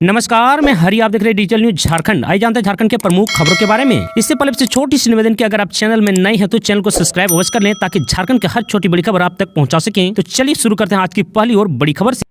नमस्कार, मैं हरी। आप देख रहे हैं डिजिटल न्यूज झारखंड। आइए जानते हैं झारखंड के प्रमुख खबरों के बारे में। इससे पहले से छोटी सी निवेदन की अगर आप चैनल में नए हैं तो चैनल को सब्सक्राइब अवश्य कर लें ताकि झारखंड की हर छोटी बड़ी खबर आप तक पहुंचा सकें। तो चलिए शुरू करते हैं आज की पहली और बड़ी खबर से।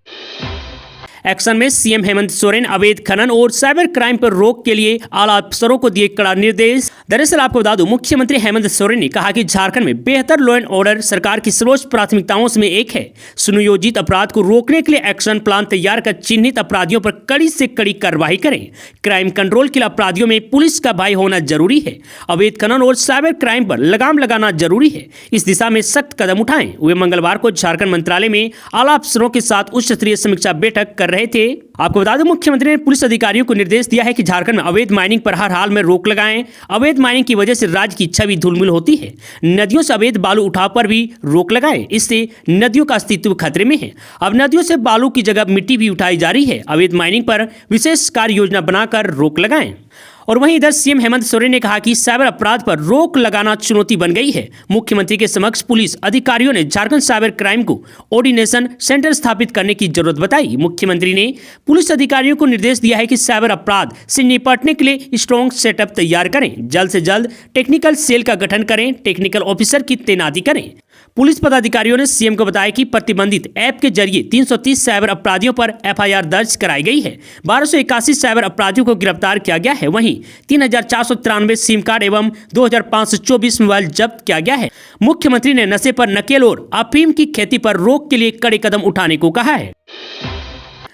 एक्शन में सीएम हेमंत सोरेन अवैध खनन और साइबर क्राइम पर रोक के लिए आला अफसरों को दिए कड़ा निर्देश। दरअसल आपको बता दूं, मुख्यमंत्री हेमंत सोरेन ने कहा कि झारखंड में बेहतर लॉ एंड ऑर्डर सरकार की सर्वोच्च प्राथमिकताओं में एक है। सुनियोजित अपराध को रोकने के लिए एक्शन प्लान तैयार कर चिन्हित अपराधियों पर कड़ी से कड़ी कार्रवाई करें। क्राइम कंट्रोल के लिए अपराधियों में पुलिस का भाई होना जरूरी है। अवैध खनन और साइबर क्राइम पर लगाम लगाना जरूरी है। इस दिशा में सख्त कदम उठाएं। वे मंगलवार को झारखंड मंत्रालय में आला अफसरों के साथ उच्च स्तरीय समीक्षा बैठक कर रहे थे। आपको बता दें, मुख्यमंत्री ने पुलिस अधिकारियों को निर्देश दिया है कि झारखंड में अवैध माइनिंग पर हर हाल में रोक लगाएं। अवैध माइनिंग की वजह से राज्य की छवि धूलमिल होती है। नदियों से अवैध बालू उठाव पर भी रोक लगाएं। इससे नदियों का अस्तित्व खतरे में है। अब नदियों से बालू की जगह मिट्टी भी उठाई जा रही है। अवैध माइनिंग पर विशेष कार्य योजना बनाकर रोक लगाएं। और वहीं इधर सीएम हेमंत सोरेन ने कहा कि साइबर अपराध पर रोक लगाना चुनौती बन गई है। मुख्यमंत्री के समक्ष पुलिस अधिकारियों ने झारखंड साइबर क्राइम को ऑर्डिनेशन सेंटर स्थापित करने की जरूरत बताई। मुख्यमंत्री ने पुलिस अधिकारियों को निर्देश दिया है कि साइबर अपराध से निपटने के लिए स्ट्रॉन्ग सेटअप तैयार करें। जल्द से जल्द टेक्निकल सेल का गठन करें। टेक्निकल ऑफिसर की तैनाती करें। पुलिस पदाधिकारियों ने सीएम को बताया कि प्रतिबंधित ऐप के जरिए 330 साइबर अपराधियों पर एफआईआर दर्ज कराई गई है। 1281 साइबर अपराधियों को गिरफ्तार किया गया है। वहीं 3493 सिम कार्ड एवं 2524 मोबाइल जब्त किया गया है। मुख्यमंत्री ने नशे पर नकेल और अफीम की खेती पर रोक के लिए कड़े कदम उठाने को कहा है।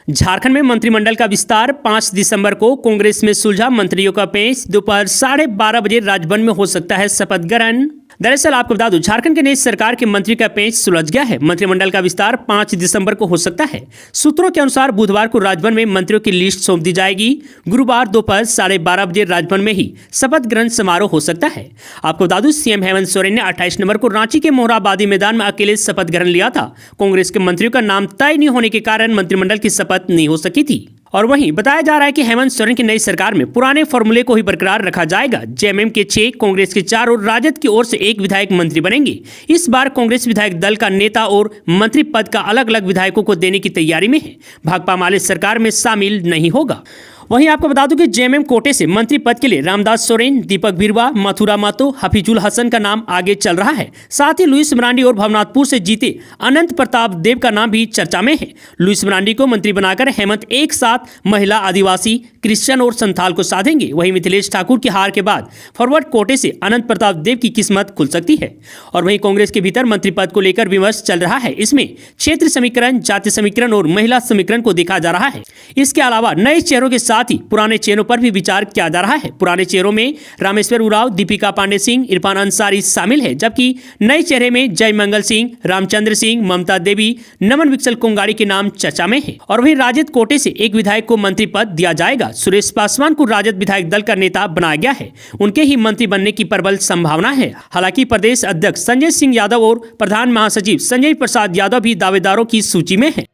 झारखंड में मंत्रिमंडल का विस्तार 5 दिसंबर को कांग्रेस में सुलझा। मंत्रियों का पेश दोपहर 12:30 बजे राजभवन में हो सकता है शपथ ग्रहण। दरअसल आपको बता दूं, झारखंड की नई सरकार के मंत्री का पेच सुलझ गया है। मंत्रिमंडल का विस्तार 5 दिसंबर को हो सकता है। सूत्रों के अनुसार बुधवार को राजभवन में मंत्रियों की लिस्ट सौंप दी जाएगी। गुरुवार दोपहर 12:30 बजे राजभवन में ही शपथ ग्रहण समारोह हो सकता है। आपको बता दूं, सीएम हेमंत सोरेन ने 28 नवंबर को रांची के मोरहाबादी मैदान में अकेले शपथ ग्रहण लिया था। कांग्रेस के मंत्रियों का नाम तय नहीं होने के कारण मंत्रिमंडल की शपथ नहीं हो सकी थी। और वहीं बताया जा रहा है कि हेमंत सोरेन की नई सरकार में पुराने फॉर्मूले को ही बरकरार रखा जाएगा। जेएमएम के 6, कांग्रेस के 4 और राजद की ओर से 1 विधायक मंत्री बनेंगे। इस बार कांग्रेस विधायक दल का नेता और मंत्री पद का अलग अलग विधायकों को देने की तैयारी में है। भाकपा माले सरकार में शामिल नहीं होगा। वहीं आपको बता दूं कि जेएमएम कोटे से मंत्री पद के लिए रामदास सोरेन, दीपक बिरुवा, मथुरा महतो, हफीजुल हसन का नाम आगे चल रहा है। साथ ही लुईस मरांडी और भवनाथपुर से जीते अनंत प्रताप देव का नाम भी चर्चा में है। लुईस मरांडी को मंत्री बनाकर हेमंत एक साथ महिला, आदिवासी, क्रिश्चियन और संथाल को साधेंगे। वहीं मिथिलेश ठाकुर की हार के बाद फॉरवर्ड कोटे से अनंत प्रताप देव की किस्मत खुल सकती है। और वहीं कांग्रेस के भीतर मंत्री पद को लेकर विमर्श चल रहा है। इसमें क्षेत्र समीकरण, जाति समीकरण और महिला समीकरण को देखा जा रहा है। इसके अलावा नए चेहरों के साथ ही पुराने चेहरों पर भी विचार किया जा रहा है। पुराने चेहरों में रामेश्वर उरांव, दीपिका पांडे सिंह, इरफान अंसारी शामिल है, जबकि नए चेहरे में जय मंगल सिंह, रामचंद्र सिंह, ममता देवी, नमन विकसल कोंगाड़ी के नाम चर्चा में है। और वहीं राजद कोटे से एक विधायक को मंत्री पद दिया जाएगा। सुरेश पासवान को राजद विधायक दल का नेता बनाया गया है। उनके ही मंत्री बनने की प्रबल संभावना है। हालांकि प्रदेश अध्यक्ष संजय सिंह यादव और प्रधान महासचिव संजय प्रसाद यादव भी दावेदारों की सूची में है।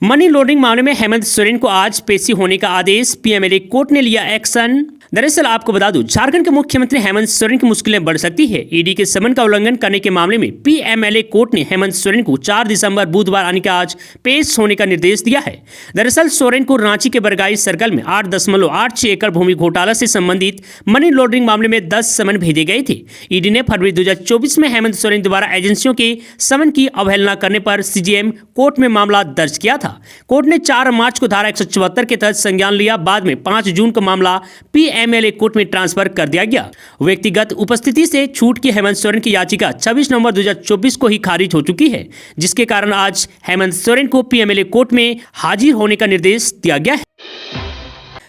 मनी लॉन्ड्रिंग मामले में हेमंत सोरेन को आज पेशी होने का आदेश। पीएमएलए कोर्ट ने लिया एक्शन। दरअसल आपको बता दूं, झारखंड के मुख्यमंत्री हेमंत सोरेन की मुश्किलें बढ़ सकती है। ईडी के समन का उल्लंघन करने के मामले में पीएमएलए कोर्ट ने हेमंत सोरेन को 4 दिसंबर बुधवार यानी कि आज पेश होने का निर्देश दिया है। दरअसल सोरेन को रांची के बरगाई सर्कल में 8.86 एकड़ भूमि घोटाला से संबंधित मनी लॉन्ड्रिंग मामले में 10 समन भेजे गए थे। ईडी ने फरवरी 2024 में हेमंत सोरेन द्वारा एजेंसियों के समन की अवहेलना करने पर सीजेएम कोर्ट में मामला दर्ज किया था। कोर्ट ने 4 मार्च को धारा 174 के तहत संज्ञान लिया। बाद में 5 जून को मामला पीएमएलए कोर्ट में ट्रांसफर कर दिया गया। व्यक्तिगत उपस्थिति से छूट की हेमंत सोरेन की याचिका 26 नवंबर 2024 को ही खारिज हो चुकी है, जिसके कारण आज हेमंत सोरेन को पीएमएलए कोर्ट में हाजिर होने का निर्देश दिया गया है।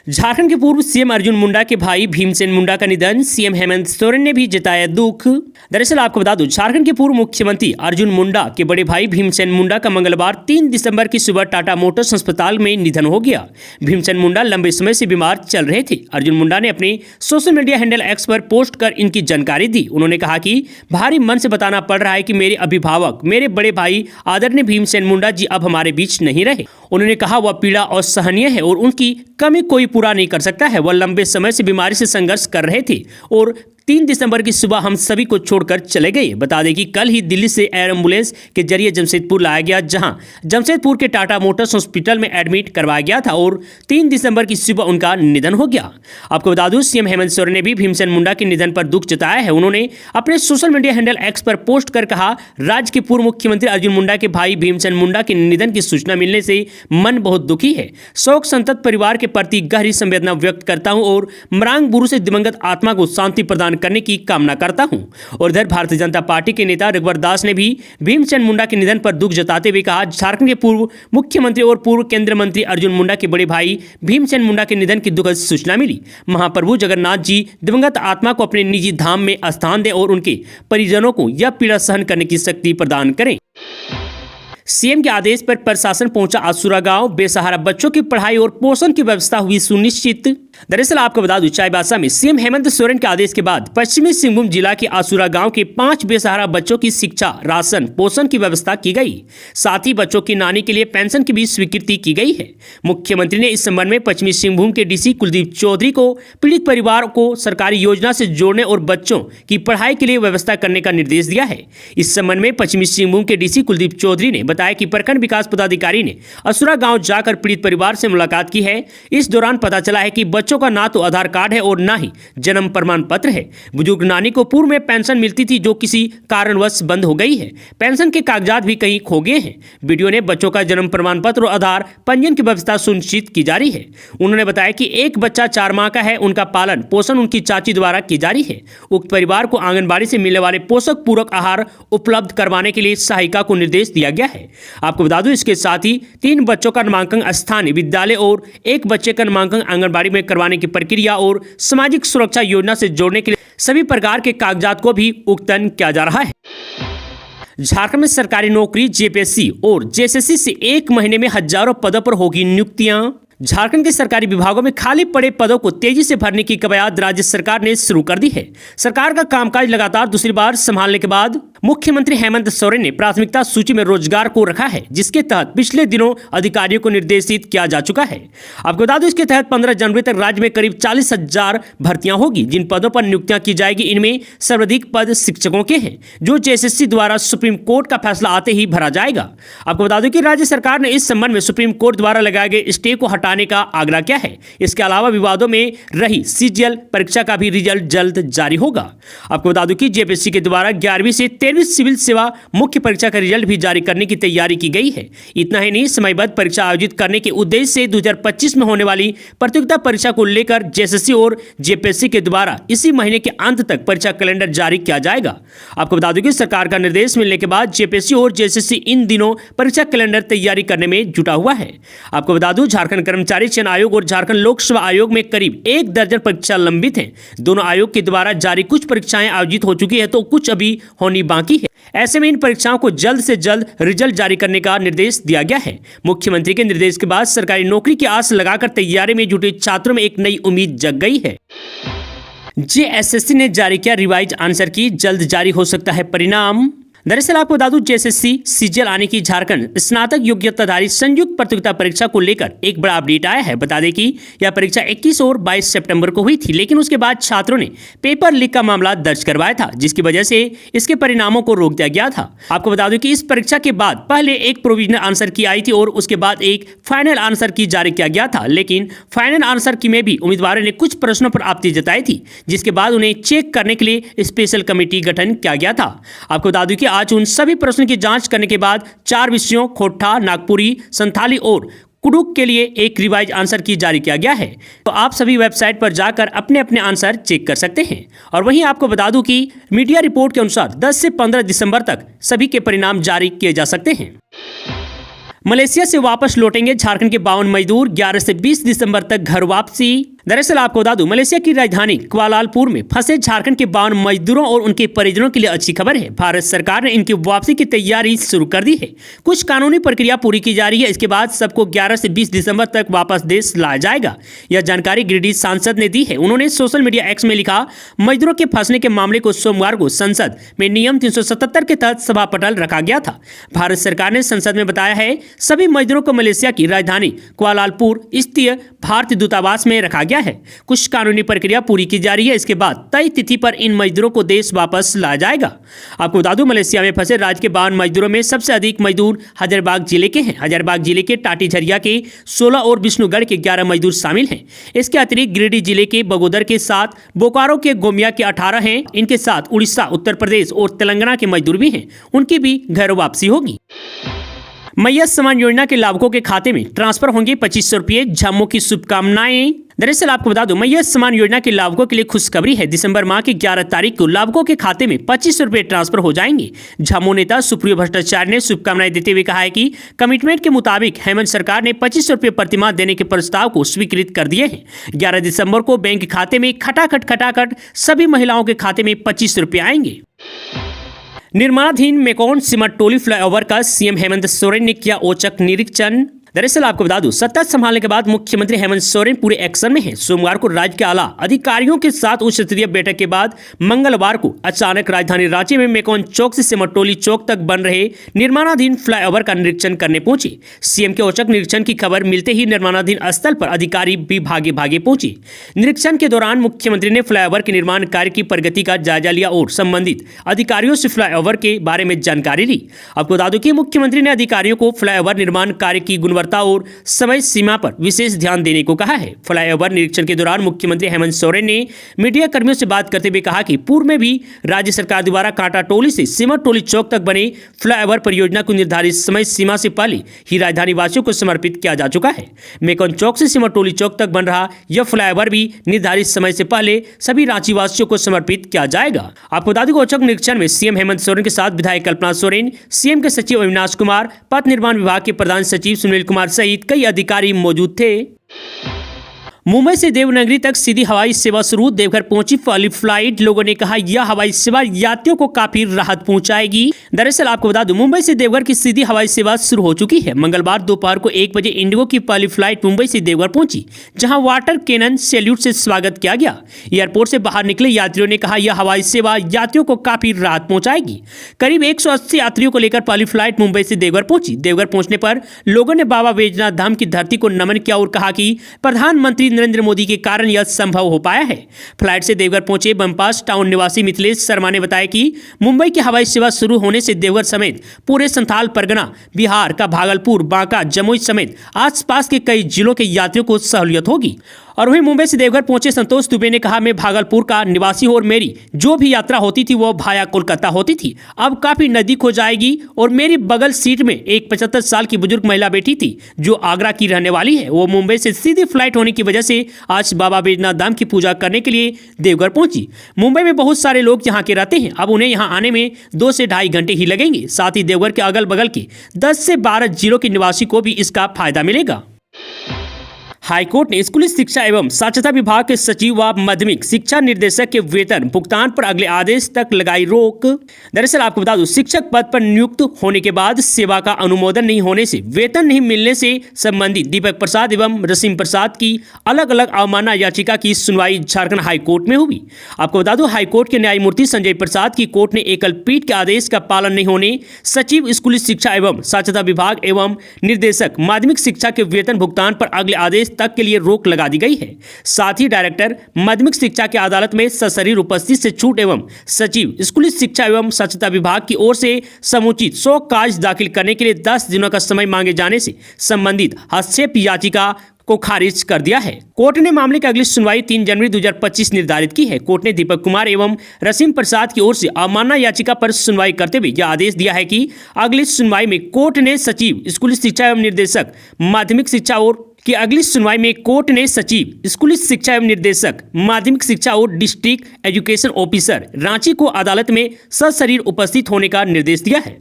झारखंड के पूर्व सीएम अर्जुन मुंडा के भाई भीमसेन मुंडा का निधन। सीएम हेमंत सोरेन ने भी जताया दुख। दरअसल आपको बता दूं, झारखंड के पूर्व मुख्यमंत्री अर्जुन मुंडा के बड़े भाई भीमसेन मुंडा का मंगलवार 3 दिसंबर की सुबह टाटा मोटर्स अस्पताल में निधन हो गया। भीमसेन मुंडा लंबे समय से बीमार चल रहे थे। अर्जुन मुंडा ने अपने सोशल मीडिया हैंडल एक्स पर पोस्ट कर इनकी जानकारी दी। उन्होंने कहा कि भारी मन से बताना पड़ रहा है कि मेरे अभिभावक, मेरे बड़े भाई आदरणीय भीमसेन मुंडा जी अब हमारे बीच नहीं रहे। उन्होंने कहा वह पीड़ा असहनीय है और उनकी कमी कोई पूरा नहीं कर सकता है। वह लंबे समय से बीमारी से संघर्ष कर रहे थे और 3 दिसंबर की सुबह हम सभी को छोड़कर चले गए। बता दें कि कल ही दिल्ली से एयर एम्बुलेंस के जरिए जमशेदपुर लाया गया, जहां जमशेदपुर के टाटा मोटर्स हॉस्पिटल में एडमिट करवाया गया था और 3 दिसंबर की सुबह उनका निधन हो गया। आपको बता दूं, सीएम हेमंत सोरेन ने भी भीमसेन मुंडा के निधन पर दुख जताया है। उन्होंने अपने सोशल मीडिया हैंडल एक्स पर पोस्ट कर कहा, राज्य के पूर्व मुख्यमंत्री अर्जुन मुंडा के भाई भीमसेन मुंडा के निधन की सूचना मिलने से मन बहुत दुखी है। शोक संतप्त परिवार के प्रति गहरी संवेदना व्यक्त करता हूं और मरांग गुरु से दिवंगत आत्मा को शांति प्रदान करने की कामना करता हूं। और इधर भारतीय जनता पार्टी के नेता रघुवर दास ने भी भीमसेन मुंडा के निधन पर दुख जताते हुए कहा, झारखंड के पूर्व मुख्यमंत्री और पूर्व केंद्रीय मंत्री अर्जुन मुंडा के बड़े भाई भीमसेन मुंडा के निधन की दुखद सूचना मिली। महाप्रभु जगन्नाथ जी दिवंगत आत्मा को अपने निजी धाम में स्थान दें और उनके परिजनों को यह पीड़ा सहन करने की शक्ति प्रदान करें। सीएम के आदेश पर प्रशासन पहुंचा आसुरा गांव, बेसहारा बच्चों की पढ़ाई और पोषण की व्यवस्था हुई सुनिश्चित। दरअसल आपको बता दूं, चाईबासा में सीएम हेमंत सोरेन के आदेश के बाद पश्चिमी सिंहभूम जिला के आसुरा गांव के 5 बेसहारा बच्चों की शिक्षा, राशन, पोषण की व्यवस्था की गई। साथ ही बच्चों की नानी के लिए पेंशन की भी स्वीकृति की गई है। मुख्यमंत्री ने इस संबंध में पश्चिमी सिंहभूम के डीसी कुलदीप चौधरी को पीड़ित परिवार को सरकारी योजना से जोड़ने और बच्चों की पढ़ाई के लिए व्यवस्था करने का निर्देश दिया है। इस संबंध में पश्चिमी सिंहभूम के डीसी कुलदीप चौधरी ने बताया कि प्रखंड विकास पदाधिकारी ने असुरा गांव जाकर पीड़ित परिवार से मुलाकात की है। इस दौरान पता चला है कि बच्चों का ना तो आधार कार्ड है और ना ही जन्म प्रमाण पत्र है। बुजुर्ग नानी को पूर्व में पेंशन मिलती थी, जो किसी कारणवश बंद हो गई है। पेंशन के कागजात भी कहीं खो गए हैं। वीडियो ने बच्चों का जन्म प्रमाण पत्र और आधार पंजीयन की व्यवस्था सुनिश्चित की जा रही है। उन्होंने बताया कि एक बच्चा 4 माह का है, उनका पालन पोषण उनकी चाची द्वारा की जा रही है। उक्त परिवार को आंगनबाड़ी से मिलने वाले पोषक पूरक आहार उपलब्ध करवाने के लिए सहायिका को निर्देश दिया गया है। आपको बता दूं, इसके साथ ही 3 बच्चों का नामांकन स्थानीय विद्यालय और 1 बच्चे का नामांकन आंगनबाड़ी में करवाने की प्रक्रिया और सामाजिक सुरक्षा योजना से जोड़ने के लिए सभी प्रकार के कागजात को भी उक्तन किया जा रहा है। झारखंड में सरकारी नौकरी, जेपीएससी और जेएसएससी से 1 महीने में हजारों पदों पर होगी नियुक्तियां। झारखंड के सरकारी विभागों में खाली पड़े पदों को तेजी से भरने की कवायद राज्य सरकार ने शुरू कर दी है। सरकार का कामकाज लगातार दूसरी बार संभालने के बाद मुख्यमंत्री हेमंत सोरेन ने प्राथमिकता सूची में रोजगार को रखा है, जिसके तहत पिछले दिनों अधिकारियों को निर्देशित किया जा चुका है। आपको बता दूं, इसके तहत 15 जनवरी तक राज्य में करीब 40,000 भर्तियां होगी। जिन पदों पर नियुक्तियां की जाएगी, इनमें सर्वाधिक पद शिक्षकों के हैं, जो जेएसएससी द्वारा सुप्रीम कोर्ट का फैसला आते ही भरा जाएगा। आपको बता दूं कि राज्य सरकार ने इस संबंध में सुप्रीम कोर्ट द्वारा लगाए गए स्टे को हटाने का आग्रह किया है। इसके अलावा विवादों में रही सीजीएल परीक्षा का भी रिजल्ट जल्द जारी होगा। आपको बता दूं कि जेपीएससी के द्वारा 11वीं से 13वीं सिविल सेवा मुख्य परीक्षा का रिजल्ट भी जारी करने की तैयारी की गई है। इतना ही नहीं, समयबद्ध परीक्षा आयोजित करने के उद्देश्य से 2025 में होने वाली प्रतियोगिता परीक्षा को लेकर जेएसएससी और जेपीएससी के द्वारा इसी महीने के अंत तक परीक्षा कैलेंडर जारी किया जाएगा। आपको बता दूं कि सरकार का निर्देश मिलने के बाद जेपीएससी और जेएसएससी इन दिनों परीक्षा कैलेंडर तैयारी करने में जुटा हुआ है। आपको बता दूं, झारखंड कर्मचारी चयन आयोग और झारखंड लोक सेवा आयोग में करीब 1 दर्जन परीक्षा लंबित हैं। दोनों आयोग के द्वारा जारी कुछ परीक्षाएं आयोजित हो चुकी है, तो कुछ अभी होनी बाकी है। ऐसे में इन परीक्षाओं को जल्द से जल्द रिजल्ट जारी करने का निर्देश दिया गया है। मुख्यमंत्री के निर्देश के बाद सरकारी नौकरी की आस लगाकर तैयारी में जुटे छात्रों में एक नई उम्मीद जग गई है। जेएसएससी ने जारी किया रिवाइज आंसर की, जल्द जारी हो सकता है परिणाम। दरअसल आपको बता दूं, जेएसएससी सीजीएल आने की झारखंड स्नातक योग्यताधारी संयुक्त प्रतियोगिता परीक्षा को लेकर एक बड़ा अपडेट आया है। बता दें कि यह परीक्षा 21 और 22 सितंबर को हुई थी, लेकिन उसके बाद छात्रों ने पेपर लीक का मामला दर्ज करवाया था, जिसकी वजह से इसके परिणामों को रोक दिया गया था। आपको बता दूं कि इस परीक्षा के बाद पहले एक प्रोविजनल आंसर की आई थी और उसके बाद एक फाइनल आंसर की जारी किया गया था, लेकिन फाइनल आंसर की में भी उम्मीदवारों ने कुछ प्रश्नों पर आपत्ति जताई थी, जिसके बाद उन्हें चेक करने के लिए स्पेशल कमेटी गठन किया गया था। आपको बता दूं कि आज उन सभी प्रश्नों की जांच करने के बाद 4 विषयों खोट्ठा, नागपुरी, संथाली और कुडुक के लिए एक रिवाइज आंसर की जारी किया गया है। तो आप सभी वेबसाइट पर जाकर अपने अपने आंसर चेक कर सकते हैं। और वहीं आपको बता दूं कि मीडिया रिपोर्ट के अनुसार 10 से 15 दिसंबर तक सभी के परिणाम जारी किए जा सकते हैं। मलेशिया से वापस लौटेंगे झारखंड के 52 मजदूर, 11 से 20 दिसंबर तक घर वापसी। दरअसल आपको बता दूं, मलेशिया की राजधानी कुआलालंपुर में फंसे झारखंड के 52 मजदूरों और उनके परिजनों के लिए अच्छी खबर है। भारत सरकार ने इनकी वापसी की तैयारी शुरू कर दी है। कुछ कानूनी प्रक्रिया पूरी की जा रही है। इसके बाद सबको 11 से 20 दिसंबर तक वापस देश लाया जाएगा। यह जानकारी गिरिडीह सांसद ने दी है। उन्होंने सोशल मीडिया एक्स में लिखा, मजदूरों के फंसने के मामले को सोमवार को संसद में नियम 377 के तहत सभा पटल रखा गया था। भारत सरकार ने संसद में बताया है, सभी मजदूरों को मलेशिया की राजधानी कुआलालंपुर स्थित भारतीय दूतावास में रखा गया गया है। कुछ कानूनी प्रक्रिया पूरी की जा रही है, इसके बाद तय तिथि पर इन मजदूरों को देश वापस लाया जाएगा। आपको बता दूं, मलेशिया में फंसे राज्य के 52 मजदूरों में सबसे अधिक मजदूर हजारीबाग जिले के हैं। हजारीबाग जिले के टाटी झरिया के 16 और विष्णुगढ़ के 11 मजदूर शामिल हैं। इसके अतिरिक्त गिरिडीह जिले के बगोदर के 7, बोकारो के गोमिया के 18 हैं। इनके साथ उड़ीसा, उत्तर प्रदेश और तेलंगाना के मजदूर भी हैं। उनकी भी घर वापसी होगी। मैया सम्मान योजना के लाभुकों के खाते में ट्रांसफर होंगे 2500 रुपये, झामो की शुभकामनाएं। दरअसल आपको बता दूं, मैया सम्मान योजना के लाभुकों के लिए खुशखबरी है। दिसंबर माह की 11 तारीख को लाभुकों के खाते में 2500 रुपये ट्रांसफर हो जाएंगे। झामो नेता सुप्रियो भट्टाचार्य ने शुभकामनाएं देते हुए कहा है कि कमिटमेंट के मुताबिक हेमंत सरकार ने 2500 रुपये प्रतिमाह देने के प्रस्ताव को स्वीकृत कर दिए हैं। 11 दिसंबर को बैंक खाते में खटाखट सभी महिलाओं के खाते में 2500 रुपये आएंगे। निर्माणाधीन मेकॉन सीमेंट टोली फ्लाईओवर का सीएम हेमंत सोरेन ने किया औचक निरीक्षण। दरअसल आपको बता दूं, सत्ता संभालने के बाद मुख्यमंत्री हेमंत सोरेन पूरे एक्शन में हैं। सोमवार को राज्य के आला अधिकारियों के साथ उच्च स्तरीय बैठक के बाद मंगलवार को अचानक राजधानी रांची में मेकॉन चौक से सिमटोली चौक तक बन रहे निर्माणाधीन फ्लाईओवर का निरीक्षण करने पहुंचे। सीएम के औचक निरीक्षण की खबर मिलते ही निर्माणाधीन स्थल पर अधिकारी भी भागे पहुंचे। निरीक्षण के दौरान मुख्यमंत्री ने फ्लाईओवर के निर्माण कार्य की प्रगति का जायजा लिया और संबंधित अधिकारियों से फ्लाईओवर के बारे में जानकारी ली। आपको बता दूं कि मुख्यमंत्री ने अधिकारियों को फ्लाईओवर निर्माण कार्य की गुणवत्ता और समय सीमा पर विशेष ध्यान देने को कहा है। फ्लाईओवर निरीक्षण के दौरान मुख्यमंत्री हेमंत सोरेन ने मीडिया कर्मियों से बात करते हुए कहा कि पूर्व में भी राज्य सरकार द्वारा कांटा टोली से सिमट टोली चौक तक बने फ्लाईओवर परियोजना को निर्धारित समय सीमा से पहले ही राजधानी वासियों को समर्पित किया जा चुका है। मेकॉन चौक से सिमट टोली चौक तक बन रहा यह फ्लाईओवर भी निर्धारित समय से पहले सभी रांची वासियों को समर्पित किया जाएगा। आपको बता दें कि औचक निरीक्षण में सीएम हेमंत सोरेन के साथ विधायक कल्पना सोरेन, सीएम के सचिव अविनाश कुमार, पथ निर्माण विभाग के प्रधान सचिव सुनील कुमार सहित कई अधिकारी मौजूद थे। मुंबई से देवनागरी तक सीधी हवाई सेवा शुरू, देवघर पहुंची पहली फ्लाइट। लोगों ने कहा यह हवाई सेवा यात्रियों को काफी राहत पहुंचाएगी। दरअसल आपको बता दूं, मुंबई से देवघर की सीधी हवाई सेवा शुरू हो चुकी है। मंगलवार दोपहर को 1 बजे इंडिगो की पहली फ्लाइट मुंबई से देवघर पहुंची, जहां वाटर कैनन सैल्यूट से स्वागत किया गया। एयरपोर्ट से बाहर निकले यात्रियों ने कहा यह हवाई सेवा यात्रियों को काफी राहत पहुंचाएगी। करीब 180 यात्रियों को लेकर पहली फ्लाइट मुंबई से देवघर पहुंची। देवघर पहुंचने पर लोगों ने बाबा बैजनाथ धाम की धरती को नमन किया और कहा कि प्रधानमंत्री नरेंद्र मोदी के कारण यह संभव हो पाया है। फ्लाइट से देवघर पहुंचे बमपास टाउन निवासी मिथिलेश शर्मा ने बताया कि मुंबई की हवाई सेवा शुरू होने से देवघर समेत पूरे संथाल परगना, बिहार का भागलपुर, बांका, जमुई समेत आसपास के कई जिलों के यात्रियों को सहूलियत होगी। और वहीं मुंबई से देवघर पहुंचे संतोष दुबे ने कहा, मैं भागलपुर का निवासी हूं और मेरी जो भी यात्रा होती थी वो भाया कोलकाता होती थी, अब काफी नजदीक हो जाएगी। और मेरी बगल सीट में एक 75 साल की बुजुर्ग महिला बैठी थी जो आगरा की रहने वाली है। वो मुंबई से सीधी फ्लाइट होने की वजह से आज बाबा बैजनाथ धाम की पूजा करने के लिए देवघर पहुंची। मुंबई में बहुत सारे लोग यहाँ के रहते हैं, अब उन्हें यहाँ आने में 2 से ढाई घंटे ही लगेंगे। साथ ही देवघर के अगल बगल के 10 से 12 जिलों के निवासी को भी इसका फायदा मिलेगा। हाईकोर्ट ने स्कूली शिक्षा एवं साक्षरता विभाग के सचिव व माध्यमिक शिक्षा निर्देशक के वेतन भुगतान पर अगले आदेश तक लगाई रोक। दरअसल आपको बता दूं, शिक्षक पद पर नियुक्त होने के बाद सेवा का अनुमोदन नहीं होने से वेतन नहीं मिलने से संबंधित दीपक प्रसाद एवं रसीम प्रसाद की अलग अलग अवमानना याचिका की सुनवाई झारखंड हाईकोर्ट में हुई। आपको बता दूं, हाईकोर्ट के न्यायमूर्ति संजय प्रसाद की कोर्ट ने एकल पीठ के आदेश का पालन नहीं होने सचिव स्कूली शिक्षा एवं साक्षरता विभाग एवं निर्देशक माध्यमिक शिक्षा के वेतन भुगतान पर अगले आदेश तक के लिए रोक लगा दी गई है। साथ ही डायरेक्टर माध्यमिक शिक्षा की अदालत में सशरीर उपस्थिति से छूट एवं सचिव स्कूली शिक्षा एवं साक्षरता विभाग की ओर से समुचित शोकॉज दाखिल करने के लिए 10 दिनों का समय मांगे जाने से संबंधित हस्तक्षेप याचिका को खारिज कर दिया है। कोर्ट ने मामले की अगली सुनवाई 3 जनवरी 2025 निर्धारित की है। कोर्ट ने दीपक कुमार एवं रसीम प्रसाद की ओर से अवमानना याचिका पर सुनवाई करते हुए यह आदेश दिया है कि अगली सुनवाई में कोर्ट ने सचिव स्कूली शिक्षा एवं निर्देशक माध्यमिक शिक्षा और कि अगली सुनवाई में कोर्ट ने सचिव स्कूली शिक्षा एवं निर्देशक माध्यमिक शिक्षा और डिस्ट्रिक्ट एजुकेशन ऑफिसर रांची को अदालत में सशरीर उपस्थित होने का निर्देश दिया है।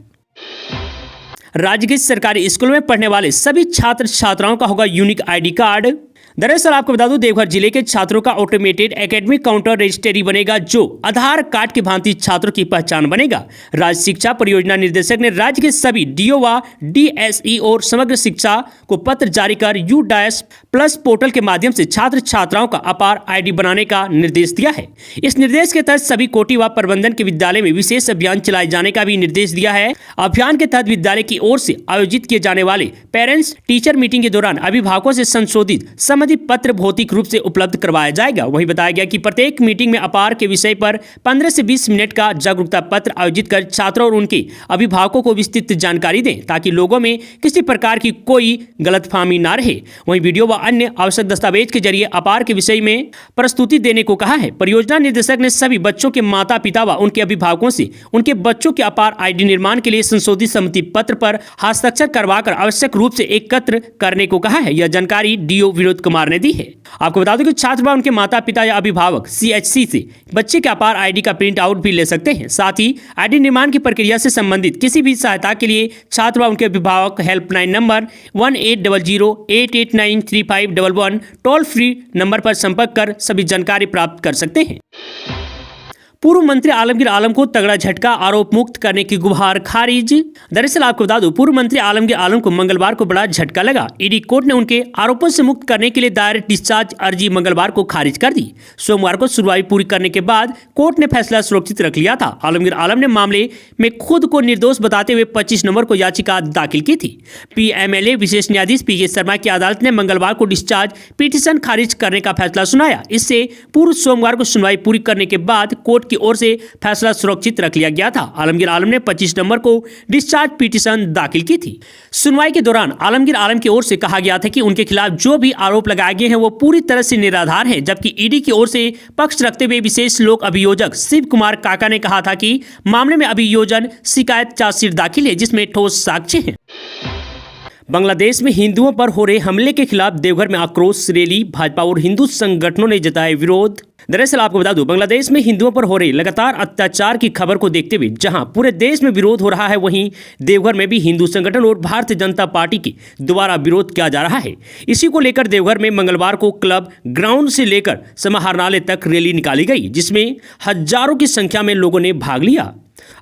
राज्य के सरकारी स्कूलों में पढ़ने वाले सभी छात्र छात्राओं का होगा यूनिक आईडी कार्ड। दरअसल आपको बता दूं, देवघर जिले के छात्रों का ऑटोमेटेड एकेडमिक काउंटर रजिस्ट्री बनेगा जो आधार कार्ड की भांति छात्रों की पहचान बनेगा। राज्य शिक्षा परियोजना निर्देशक ने राज्य के सभी डीओ व डीएसई और समग्र शिक्षा को पत्र जारी कर यूडायस प्लस पोर्टल के माध्यम से छात्र छात्राओं का अपार आईडी बनाने का निर्देश दिया है। इस निर्देश के तहत सभी कोटि व प्रबंधन के विद्यालय में विशेष अभियान चलाए जाने का भी निर्देश दिया है। अभियान के तहत विद्यालय की ओर से आयोजित किए जाने वाले पेरेंट्स टीचर मीटिंग के दौरान अभिभावकों से संशोधित सहमति पत्र भौतिक रूप से उपलब्ध करवाया जाएगा। वही बताया गया कि प्रत्येक मीटिंग में अपार के विषय पर 15 से 20 मिनट का जागरूकता पत्र आयोजित कर छात्रों और उनके अभिभावकों को विस्तृत जानकारी दें ताकि लोगों में किसी प्रकार की कोई गलतफहमी न रहे। वहीं वीडियो व अन्य आवश्यक दस्तावेज के जरिए अपार के विषय में प्रस्तुति देने को कहा है। परियोजना निदेशक ने सभी बच्चों के माता पिता व उनके अभिभावकों से उनके बच्चों के अपार आईडी निर्माण के लिए संशोधित सहमति पत्र पर हस्ताक्षर करवाकर आवश्यक रूप से एकत्र करने को कहा है। यह जानकारी डीओ विनोद कुमार ने दी है। आपको बता दूं कि छात्र व उनके माता पिता या अभिभावक CHC से बच्चे के अपार आईडी का प्रिंट आउट भी ले सकते हैं। साथ ही आईडी निर्माण की प्रक्रिया से संबंधित किसी भी सहायता के लिए छात्र व उनके अभिभावक helpline number 1800-889-3511 toll free number पर संपर्क कर सभी जानकारी प्राप्त कर सकते हैं। पूर्व मंत्री आलमगीर आलम को तगड़ा झटका, आरोप मुक्त करने की गुहार खारिज। दरअसल आपको बता दूं, पूर्व मंत्री आलमगीर आलम को मंगलवार को बड़ा झटका लगा। ईडी कोर्ट ने उनके आरोपों से मुक्त करने के लिए दायर डिस्चार्ज अर्जी मंगलवार को खारिज कर दी। सोमवार को सुनवाई पूरी करने के बाद कोर्ट ने फैसला सुरक्षित रख लिया था। आलमगीर आलम ने मामले में खुद को निर्दोष बताते हुए 25 नवंबर को याचिका दाखिल की थी। PMLA विशेष न्यायाधीश PK शर्मा की अदालत ने मंगलवार को डिस्चार्ज पिटीशन खारिज करने का फैसला सुनाया। इससे पूर्व सोमवार को सुनवाई पूरी करने के बाद कोर्ट की ओर से फैसला सुरक्षित रख लिया गया था। आलमगीर आलम ने 25 नवंबर को डिस्चार्ज पिटीशन दाखिल की थी। सुनवाई के दौरान आलमगीर आलम की ओर से कहा गया था कि उनके खिलाफ जो भी आरोप लगाए गए हैं वो पूरी तरह से निराधार है, जबकि ईडी की ओर से पक्ष रखते हुए विशेष लोक अभियोजक शिव कुमार काका ने कहा था कि मामले में अभियोजन शिकायत चार्जशीट दाखिल है जिसमें ठोस साक्ष्य हैं। बांग्लादेश में हिंदुओं पर हो रहे हमले के खिलाफ देवघर में आक्रोश रैली, भाजपा और हिंदू संगठनों ने जताया विरोध। दरअसल आपको बता दूं, बांग्लादेश में हिंदुओं पर हो रहे लगातार अत्याचार की खबर को देखते हुए जहां पूरे देश में विरोध हो रहा है, वहीं देवघर में भी हिंदू संगठन और भारतीय जनता पार्टी के द्वारा विरोध किया जा रहा है। इसी को लेकर देवघर में मंगलवार को क्लब ग्राउंड से लेकर समाहरणालय तक रैली निकाली गई, जिसमें हजारों की संख्या में लोगों ने भाग लिया।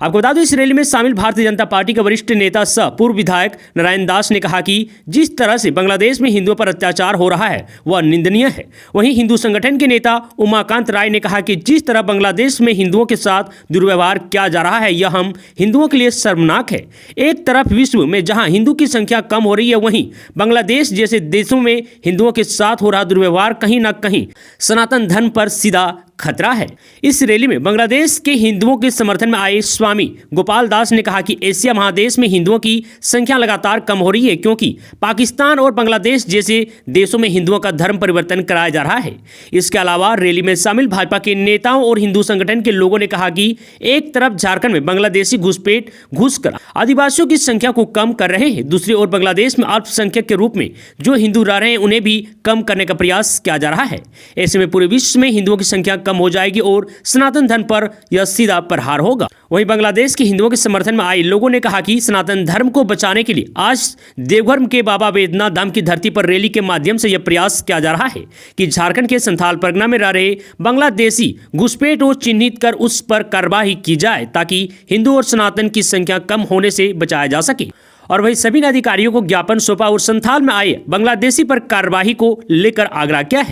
आपको बता दें, इस रैली में शामिल भारतीय जनता पार्टी के वरिष्ठ नेता सह पूर्व विधायक नारायण दास ने कहा कि जिस तरह से बांग्लादेश में हिंदुओं पर अत्याचार हो रहा है वह निंदनीय है। वहीं हिंदू संगठन के नेता उमाकांत राय ने कहा कि जिस तरह बांग्लादेश में हिंदुओं के साथ दुर्व्यवहार किया जा रहा है यह हम हिंदुओं के लिए शर्मनाक है। एक तरफ विश्व में जहां हिंदू की संख्या कम हो रही है, वहीं बांग्लादेश जैसे देशों में हिंदुओं के साथ हो रहा दुर्व्यवहार कहीं न कहीं सनातन धर्म पर सीधा खतरा है। इस रैली में बांग्लादेश के हिंदुओं के समर्थन में आए स्वामी गोपाल दास ने कहा कि एशिया महादेश में हिंदुओं की संख्या लगातार कम हो रही है, क्योंकि पाकिस्तान और बांग्लादेश जैसे देशों में हिंदुओं का धर्म परिवर्तन कराया जा रहा है। इसके अलावा रैली में शामिल भाजपा के नेताओं और हिंदू संगठन के लोगों ने कहा कि एक तरफ झारखंड में बांग्लादेशी घुसपैठ घुसकर आदिवासियों की संख्या को कम कर रहे हैं, दूसरी ओर बांग्लादेश में अल्पसंख्यक के रूप में जो हिंदू रह रहे हैं उन्हें भी कम करने का प्रयास किया जा रहा है। ऐसे में पूरे विश्व में हिंदुओं की संख्या कम हो जाएगी और सनातन धर्म पर यह सीधा प्रहार होगा। वहीं बांग्लादेश के हिंदुओं के समर्थन में आए लोगों ने कहा कि सनातन धर्म को बचाने के लिए आज देवघर के बाबा बैद्यनाथ धाम की धरती पर रैली के माध्यम से यह प्रयास किया जा रहा है कि झारखंड के संथाल परगना में रह रहे बांग्लादेशी घुसपैठ को चिन्हित कर उस पर कार्रवाई की जाए ताकि हिंदू और सनातन की संख्या कम होने से बचाया जा सके। और वही सभी अधिकारियों को ज्ञापन सौंपा और संथाल में आए बांग्लादेशी पर कार्रवाई को लेकर आग्रह किया है।